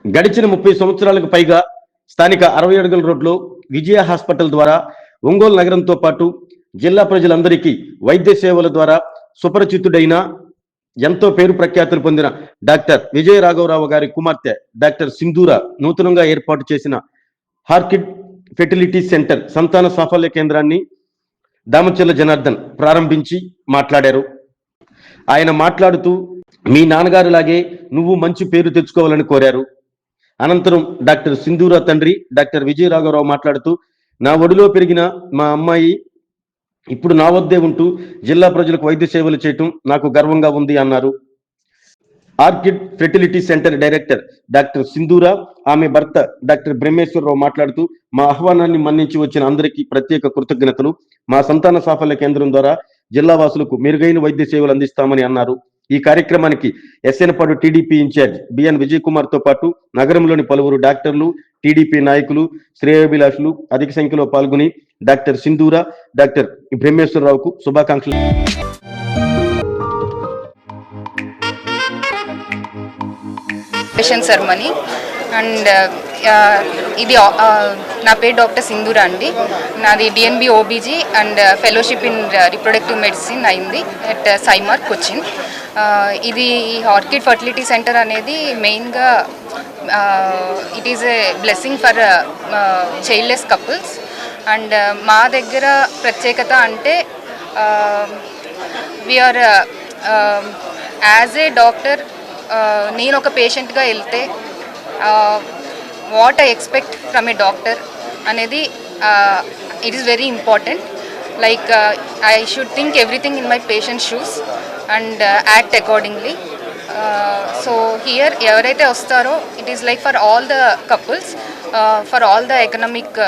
గడిచిన 30 సంవత్సరాలకు పైగా స్థానిక 60 అడుగుల రోడ్లో విజయ హాస్పిటల్ ద్వారా ఒంగోలు నగరంతో పాటు జిల్లా ప్రజలందరికీ వైద్య సేవల ద్వారా సుపరిచితుడైన ఎంతో పేరు ప్రఖ్యాతులు పొందిన డాక్టర్ విజయ రాఘవరావు గారి కుమార్తె డాక్టర్ సింధూర నూతనంగా ఏర్పాటు చేసిన హార్కిడ్ ఫెర్టిలిటీ సెంటర్ సంతాన సాఫల్య కేంద్రాన్ని దామచర్ల జనార్దన్ ప్రారంభించి మాట్లాడారు. ఆయన మాట్లాడుతూ మీ నాన్నగారిలాగే నువ్వు మంచి పేరు తెచ్చుకోవాలని కోరారు. అనంతరం డాక్టర్ సింధూర తండ్రి డాక్టర్ విజయ రాఘవరావు మాట్లాడుతూ నా ఒడిలో పెరిగిన మా అమ్మాయి ఇప్పుడు నా వద్దే ఉంటూ జిల్లా ప్రజలకు వైద్య సేవలు చేయటం నాకు గర్వంగా ఉంది అన్నారు. Orchid fertility centre director doctor సింధూర, ఆమె భర్త డాక్టర్ బ్రహ్మేశ్వరరావు మాట్లాడుతూ మా ఆహ్వానాన్ని మన్నించి వచ్చిన అందరికీ ప్రత్యేక కృతజ్ఞతలు. మా సంతాన సాఫల్య కేంద్రం ద్వారా జిల్లా వాసులకు మెరుగైన వైద్య సేవలు అందిస్తామని అన్నారు. ఈ కార్యక్రమానికి S N Padu TDP in-charge BN Vijay Kumar తో పాటు నగరంలోని పలువురు డాక్టర్లు, టీడీపీ నాయకులు, శ్రేయోభిలాషులు అధిక సంఖ్యలో పాల్గొని డాక్టర్ సింధూర, డాక్టర్ బ్రహ్మేశ్వరరావుకు శుభాకాంక్షలు. సెరమనీ అండ్ ఇది నా పేరు డాక్టర్ సింధూర అండి. నాది DNB OBG and fellowship in reproductive medicine అయింది అట్ సైమార్ కొచ్చిన్. ఇది ఆర్కిడ్ ఫర్టిలిటీ సెంటర్ అనేది మెయిన్గా it is a blessing for childless couples. And మా దగ్గర ప్రత్యేకత అంటే వీఆర్ యాజ్ ఏ డాక్టర్ నేను ఒక పేషెంట్గా వెళ్తే what I expect from a doctor అనేది it is very important. Like I should think everything in my patient shoes and act accordingly. So here ఎవరైతే వస్తారో it is like for all the couples, for all the economic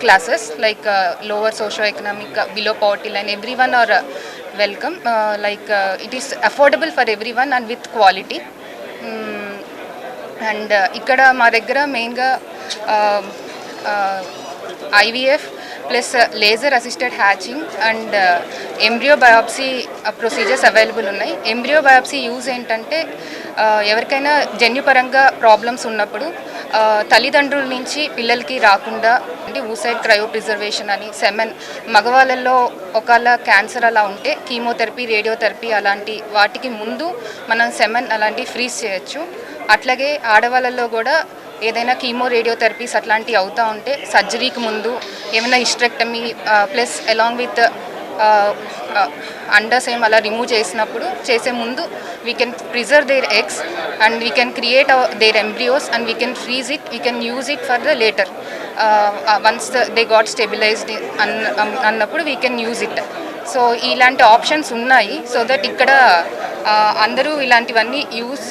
classes like lower socio-economic, below poverty line, everyone are welcome. It is affordable for everyone and with quality. And ikkada ma daggara main ga IVF plus laser assisted hatching and embryo biopsy procedures available ఉన్నాయి. Embryo biopsy use ఏంటంటే ఎవరికైనా జన్యుపరంగా problems ఉన్నప్పుడు తల్లిదండ్రుల నుంచి పిల్లలకి రాకుండా అంటే ఊసైడ్ క్రయో ప్రిజర్వేషన్ అని, సెమెన్ మగవాళ్ళల్లో ఒకవేళ క్యాన్సర్ అలా ఉంటే కీమోథెరపీ, రేడియోథెరపీ అలాంటి వాటికి ముందు మనం సెమెన్ అలాంటి ఫ్రీజ్ చేయొచ్చు. అట్లాగే ఆడవాళ్ళల్లో కూడా ఏదైనా కీమో రేడియోథెరపీస్ అట్లాంటివి అవుతూ ఉంటే సర్జరీకి ముందు ఏమైనా హిస్టరెక్టమీ ప్లస్ అలాంగ్ విత్ అండర్స్ ఏం అలా రిమూవ్ చేసే ముందు we can preserve their eggs and we can create their embryos and we can freeze it, we can use it for the later once they got stabilized అన్నప్పుడు we can use it. So ఇలాంటి options ఉన్నాయి. So that ఇక్కడ అందరూ ఇలాంటివన్నీ use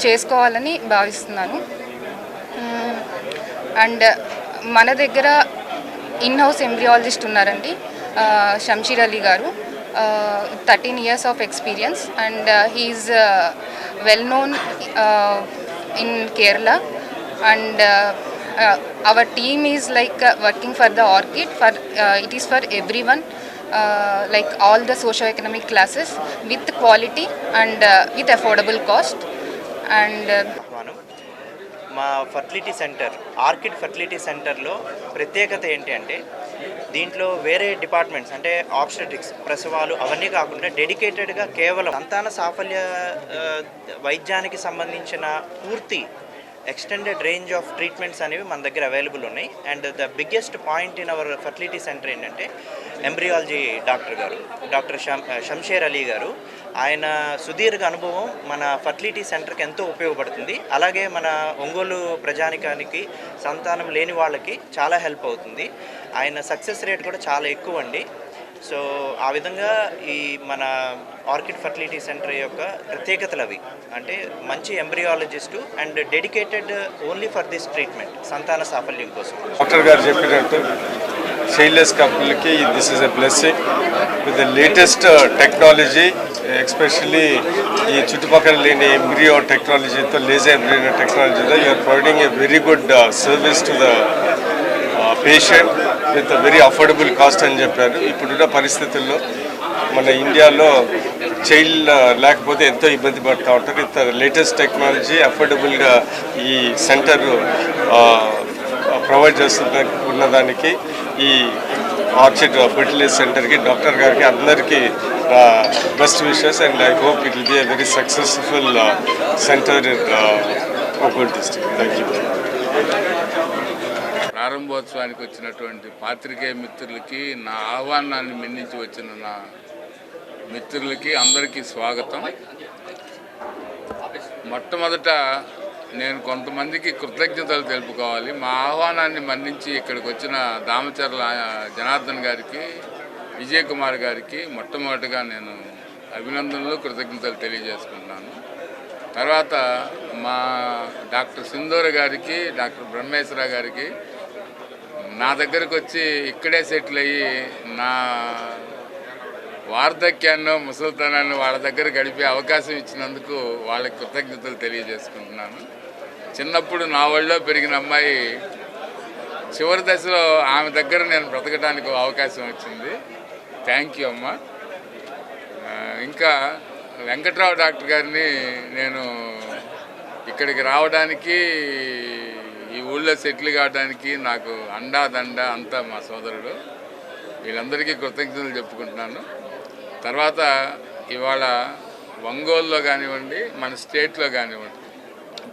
చేసుకోవాలని భావిస్తున్నాను. And మన దగ్గర ఇన్ హౌస్ ఎంబ్రియాలజిస్ట్ ఉన్నారండి, షంషీర్ అలీ గారు, 13 years of experience and he is well known in Kerala and our team is like working for the orchid for it is for everyone, like all the socio-economic classes with quality and with affordable cost. And మా fertility centre orchid fertility సెంటర్లో ప్రత్యేకత ఏంటి అంటే దీంట్లో వేరే departments అంటే obstetrics, ప్రసవాలు అవన్నీ కాకుండా డెడికేటెడ్గా కేవలం సంతాన సాఫల్య వైద్యానికి సంబంధించిన పూర్తి ఎక్స్టెండెడ్ రేంజ్ ఆఫ్ ట్రీట్మెంట్స్ అనేవి మన దగ్గర అవైలబుల్ ఉన్నాయి. And the biggest point in our fertility centre ఏంటంటే ఎంబ్రియాలజీ డాక్టర్ గారు, డాక్టర్ షంషీర్ అలీ గారు, ఆయన సుదీర్ఘ అనుభవం మన ఫర్టిలిటీ సెంటర్కి ఎంతో ఉపయోగపడుతుంది. అలాగే మన ఒంగోలు ప్రజానికానికి సంతానం లేని వాళ్ళకి చాలా హెల్ప్ అవుతుంది. ఆయన సక్సెస్ రేట్ కూడా చాలా ఎక్కువ అండి. సో ఆ విధంగా ఈ మన ఆర్కిడ్ ఫర్టిలిటీ సెంటర్ యొక్క ప్రత్యేకతలు అవి అంటే మంచి embryologist and dedicated only for this treatment సంతాన సాఫల్యం కోసం. డాక్టర్ గారు చెప్పినట్టు చైల్డ్లెస్ కపుల్కి this is a blessing with the latest technology, especially ఈ చుట్టుపక్కల లేని ఎంబ్రియో టెక్నాలజీతో, లేజర్ ఎంబ్రియో టెక్నాలజీతో you are providing a very good service to the patient with very affordable cost అని చెప్పారు. ఇప్పుడున్న పరిస్థితుల్లో మన ఇండియాలో చైల్డ్ లేకపోతే ఎంతో ఇబ్బంది పడుతూ ఉంటారు. ఇంత లేటెస్ట్ టెక్నాలజీ అఫోర్డబుల్గా ఈ సెంటర్ ప్రొవైడ్ ఉన్నదానికి ఈ ఆర్చిడ్ ఫెర్టిలైజ్ సెంటర్కి, డాక్టర్ గారికి అందరికీ best wishes and I hope it will be a very successful centre in Ongole district. Thank you. ప్రారంభోత్సవానికి వచ్చినటువంటి పాత్రికేయ మిత్రులకి, నా ఆహ్వానాన్ని మన్నించి వచ్చిన నా మిత్రులకి అందరికీ స్వాగతం. మొట్టమొదట నేను కొంతమందికి కృతజ్ఞతలు తెలుపుకోవాలి. మా ఆహ్వానాన్ని మన్నించి ఇక్కడికి వచ్చిన దామచర్ల జనార్దన్ గారికి, విజయ్ కుమార్ గారికి మొట్టమొదటిగా నేను అభినందనలు, కృతజ్ఞతలు తెలియజేసుకుంటున్నాను. తర్వాత మా డాక్టర్ సింధూర గారికి, డాక్టర్ బ్రహ్మేశ్వర గారికి నా దగ్గరకు వచ్చి ఇక్కడే సెటిల్ అయ్యి నా వార్ధక్యాన్ని, ముసలితనాన్ని వాళ్ళ దగ్గర గడిపే అవకాశం ఇచ్చినందుకు వాళ్ళకి కృతజ్ఞతలు తెలియజేసుకుంటున్నాను. చిన్నప్పుడు నా ఒళ్ళో పెరిగిన అమ్మాయి చివరి దశలో ఆమె దగ్గర నేను బ్రతకడానికి అవకాశం వచ్చింది. థ్యాంక్ యూ అమ్మ. ఇంకా వెంకట్రావు డాక్టర్ గారిని నేను ఇక్కడికి రావడానికి, ఈ ఊళ్ళో సెటిల్ కావడానికి నాకు అండాదండ అంతా మా సోదరుడు. వీళ్ళందరికీ కృతజ్ఞతలు చెప్పుకుంటున్నాను. తర్వాత ఇవాళ ఒంగోలులో కానివ్వండి, మన స్టేట్లో కానివ్వండి,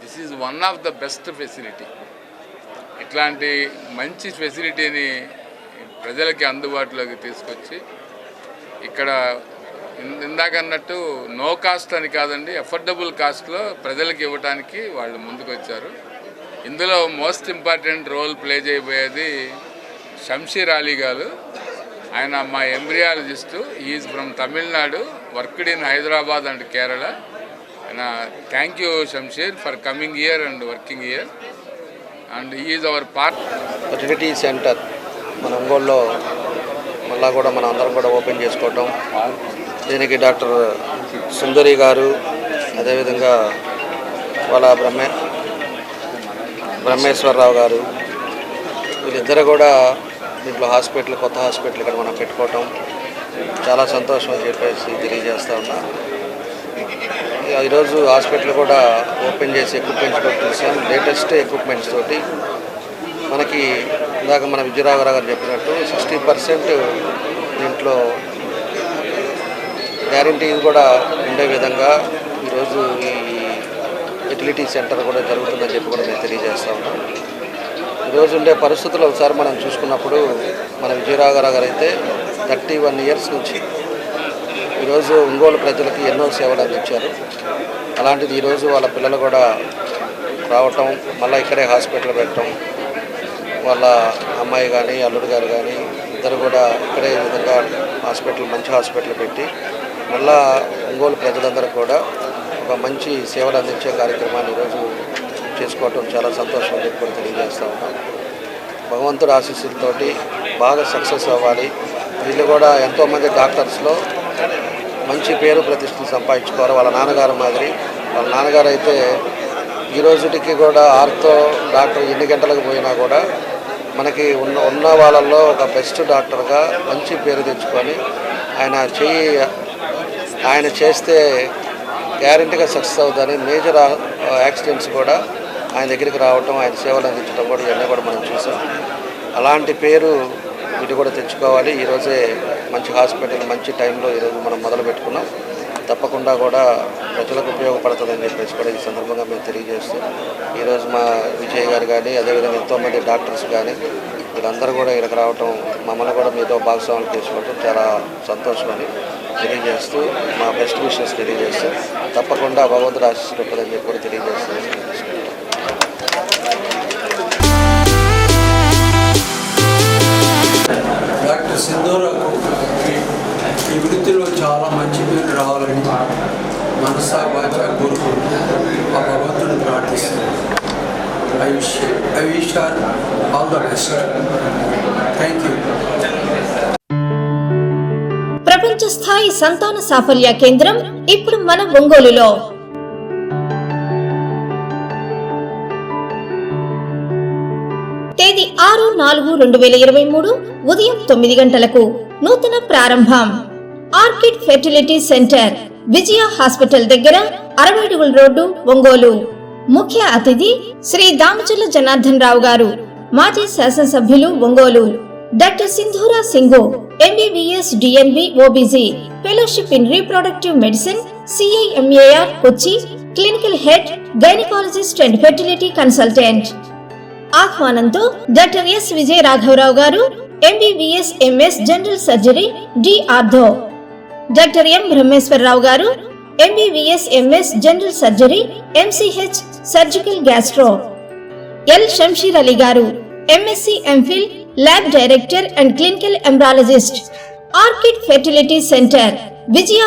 this is one of the best facility. ఇట్లాంటి మంచి ఫెసిలిటీని ప్రజలకి అందుబాటులోకి తీసుకొచ్చి ఇక్కడ ఇందాక అన్నట్టు నో కాస్ట్ అని కాదండి, అఫోర్డబుల్ కాస్ట్లో ప్రజలకు ఇవ్వడానికి వాళ్ళు ముందుకు వచ్చారు. ఇందులో మోస్ట్ ఇంపార్టెంట్ రోల్ ప్లే చేయబోయేది షంషీర్ అలీ గారు. ఆయన మా embryologist. Is from Tamil Nadu, worked in Hyderabad and Kerala. ఆయన thank you Shamsheer for coming here and working here and is our part. Fertility centre మన ఒంగోలులో మళ్ళా కూడా మనం అందరం కూడా ఓపెన్ చేసుకోవటం, దీనికి డాక్టర్ సుందరి గారు, అదేవిధంగా వాళ్ళ బ్రహ్మేశ్వరరావు గారు, వీళ్ళిద్దరు కూడా దీంట్లో హాస్పిటల్, కొత్త హాస్పిటల్ ఇక్కడ మనం పెట్టుకోవటం చాలా సంతోషం అని చెప్పేసి తెలియజేస్తూ ఉన్నా. ఈరోజు హాస్పిటల్ కూడా ఓపెన్ చేసి ఎక్విప్మెంట్స్ కూడా చూసాం. లేటెస్ట్ ఎక్విప్మెంట్స్ తోటి మనకి ఇందాక మన విజయరాఘరావు గారు చెప్పినట్టు 60% దీంట్లో గ్యారంటీ కూడా ఉండే విధంగా ఈరోజు ఈ ఫెర్టిలిటీ సెంటర్ కూడా జరుగుతుందని చెప్పి కూడా నేను తెలియజేస్తూ ఉన్నాను. ఈరోజు ఉండే పరిస్థితులు ఒకసారి మనం చూసుకున్నప్పుడు మన విజయరాఘరావు గారు అయితే 31 years నుంచి ఈరోజు ఒంగోలు ప్రజలకి ఎన్నో సేవలు అందించారు. అలాంటిది ఈరోజు వాళ్ళ పిల్లలు కూడా రావటం, మళ్ళీ ఇక్కడే హాస్పిటల్ పెట్టడం, వాళ్ళ అమ్మాయి కానీ అల్లుడు గారు కానీ ఇద్దరు కూడా ఇక్కడే విధంగా హాస్పిటల్, మంచి హాస్పిటల్ పెట్టి మళ్ళా ఒంగోలు ప్రజలందరికీ కూడా ఒక మంచి సేవలు అందించే కార్యక్రమాన్ని ఈరోజు చేసుకోవటం చాలా సంతోషం అని చెప్పి తెలియజేస్తూ ఉన్నాం. భగవంతుడు ఆశీస్సులతోటి బాగా సక్సెస్ అవ్వాలి. వీళ్ళు కూడా ఎంతోమంది డాక్టర్స్లో మంచి పేరు ప్రతిష్టలు సంపాదించుకోవాలి. వాళ్ళ నాన్నగారు మాదిరి. వాళ్ళ నాన్నగారు అయితే ఈ రోజుకి కూడా ఆర్తో డాక్టర్ ఎన్ని గంటలకు పోయినా కూడా మనకి ఉన్న వాళ్ళల్లో ఒక బెస్ట్ డాక్టర్గా మంచి పేరు తెచ్చుకొని ఆయన చేస్తే గ్యారెంటీగా సక్సెస్ అవుతుందని మేజర్ యాక్సిడెంట్స్ కూడా ఆయన దగ్గరికి రావటం, ఆయన సేవలు అందించడం కూడా ఇవన్నీ కూడా మనం చూసాం. అలాంటి పేరు వీటి కూడా తెచ్చుకోవాలి. ఈరోజే మంచి హాస్పిటల్, మంచి టైంలో ఈరోజు మనం మొదలు పెట్టుకున్నాం. తప్పకుండా కూడా ప్రజలకు ఉపయోగపడుతుందని చెప్పేసి కూడా ఈ సందర్భంగా మేము తెలియజేస్తూ, ఈరోజు మా విజయ్ గారు కానీ అదేవిధంగా ఎంతోమంది డాక్టర్స్ కానీ వీళ్ళందరూ కూడా ఇక్కడికి రావటం, మమ్మల్ని కూడా మీతో భాగస్వాములు చేసుకోవటం చాలా సంతోషమని తెలియజేస్తూ, మా బెస్ట్ విషెస్ తెలియజేస్తూ, తప్పకుండా భగవంతుడు ఆశీస్సులు ఉంటుందని చెప్పి కూడా తెలియజేస్తూ డాక్టర్ సింధూరకు ఈ వృత్తిలో చాలా మంచి పేరు రావాలని మనసా వాచ కోరుకుంటూ ఆ భగవంతుని ప్రార్థిస్తున్నాను. I wish her all the best. Thank you. ప్రపంచ స్థాయి సంతాన సాఫల్య కేంద్రం ఇప్పుడు మన ఒంగోలులో. తేదీ 6/4/2023 ఉదయం 9 గంటలకు నూతన ప్రారంభం. ఆర్కిడ్ ఫెర్టిలిటీ సెంటర్, విజయ హాస్పిటల్ దగ్గర, 60 అడుగుల రోడ్డు, ఒంగోలు. ముఖ్య అతిథి శ్రీ దామచర్ల జనార్దన్ రావు గారు, మాజీ శాసనసభ్యులు, Ongole. Doctor Sindhura Singu, MBBS DNB OBG, fellowship in reproductive medicine, CIMAR Kochi, clinical head, gynaecologist and fertility consultant. ఆహ్వానంతో డాక్టర్ S. విజయ రాఘవరావు గారు, MBBS MS general surgery, D. Ortho. Doctor M. Brahmeswara Rao గారు, MBBS MS general surgery, MCH surgical gastro. L. Shamsheer Ali గారు, MSc MPhil lab director and clinical embryologist. Orchid fertility centre, Vijaya